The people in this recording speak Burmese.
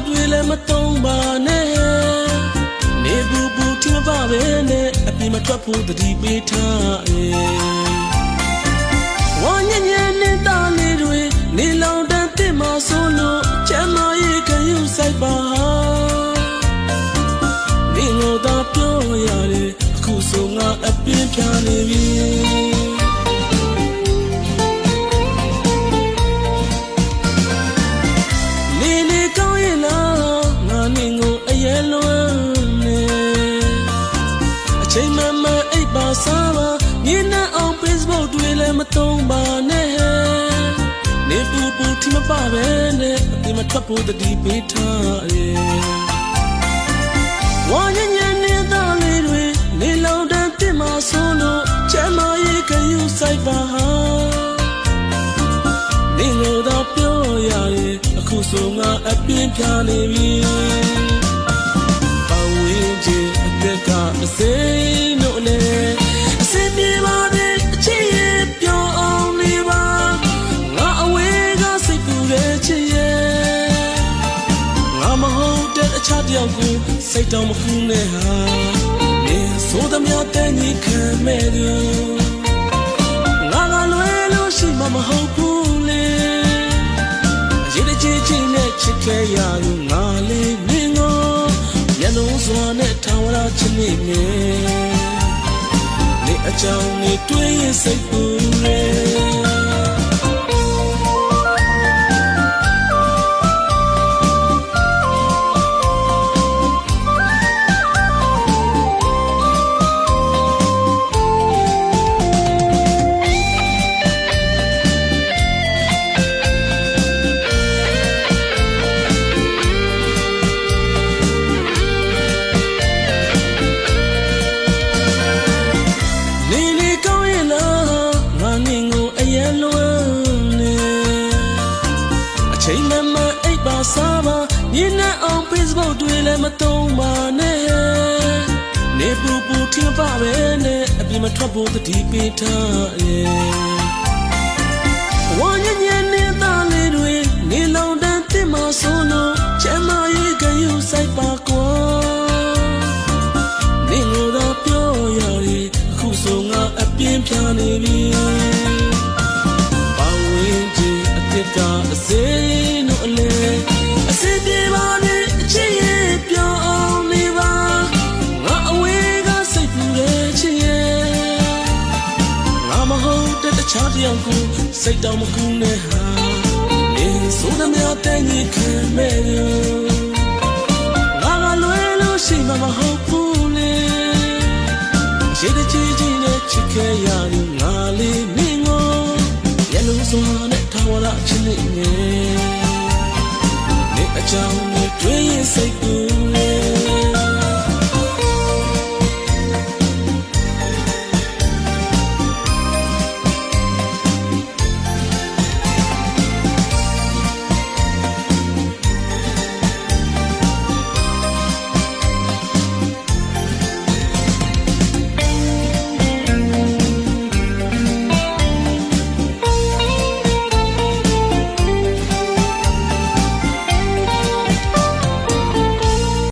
တွေလည်းမတုံးပါနဲ့နေဘူးဘူးထင်ပါပဲနဲ့အပြင်မထွက်ဖို့တတိပေးထားဝါညံ့ညံ့နဲ့တားလေးတွေနေလောင်တန်းတင်မဆိုးလို့ချမ်းမရေးခယူဆိုင်ပါနေငိုသာပြောရတယ်အခုဆိုငါအပြင်းပြနေပြီချိန်မှမအိပ်ပါစားပါမြင်နှံအောင် Facebook တွေလည်းမသုံးပါနဲ့နေပူပူထင်မပါပဲနဲ့အပြင်မထွက်ဖို့တတိပေးထားဝါညံ့ညံ့နေတာလေးတွေနေလောင်တန်းတင်မဆိုးလို့ချမ်းမရေးခယူဆိုင်ပါနေလို့တော့ပြောရတယ်အခုဆိုငါအပြင်းပြနေပြီစိတ်နို့လေအစင်ပြေပါနဲ့အချစ်ရဲ့ပြောင်းနေပါငါအဝေးကစိတ်ပူတဲ့ချစ်ရဲ့ငါမဟုတ်တဲ့အခြားတယောက်ကိုစိတ်တောင်မကူနဲ့ဟာနေဆိုသမျှတဲ့ညီခံမဲ့သူငါကလွယ်လို့ရှိမှမဟုတ်ဘူးလေအရေးတကြီးချင်းနဲ့ချစ်ခဲ့ရသူငါလေးမင်းကိုမျက်လုံးစွာနဲ့ထောင်ရချင်နေနေအကြောင်းနဲ့တွေ့ရင်စိတ်ပူရဲချိန်မှမအိပ်ပါစားပါမြင်နှံအောင် Facebook တွေလည်းမသုံးပါနဲ့နေပူပူထင်ပါပဲနဲ့အပြင်မထွက်ဖို့တတိပေးထားဝါညံ့ညံ့နေတာလေးတွေနေလောင်တန်းတင်မဆိုးလို့ချမ်းမရေးခယူဆိုင်ပါကွာနေလို့တော့ပြောရတယ်အခုဆိုငါအပြင်းပြနေပြီပါဝင်ခြင်းအစ်ကအစိနို့လေအစင်ပြေပါနဲ့အချစ်ရဲ့ပြောင်းနေပါငါအဝေးကစိတ်ပူတဲ့ချစ်ရဲ့ငါမဟုတ်တဲ့တခြားတယောက်ကိုစိတ်တောင်မကူနဲ့ဟာနေဆိုသမျှတဲ့ညီခံမဲ့သူငါကလွယ်လို့ရှိမှမဟုတ်ဘူးလေရှိတဲ့ချစ်ချင်းနဲ့ချစ်ခဲ့ရသူငါလေးမင်းကိုမျက်လုံးစွာနဲ့ထောင်ရချင်နေအကြောင်းနဲ့တွေ့ရင်စိတ်ပူ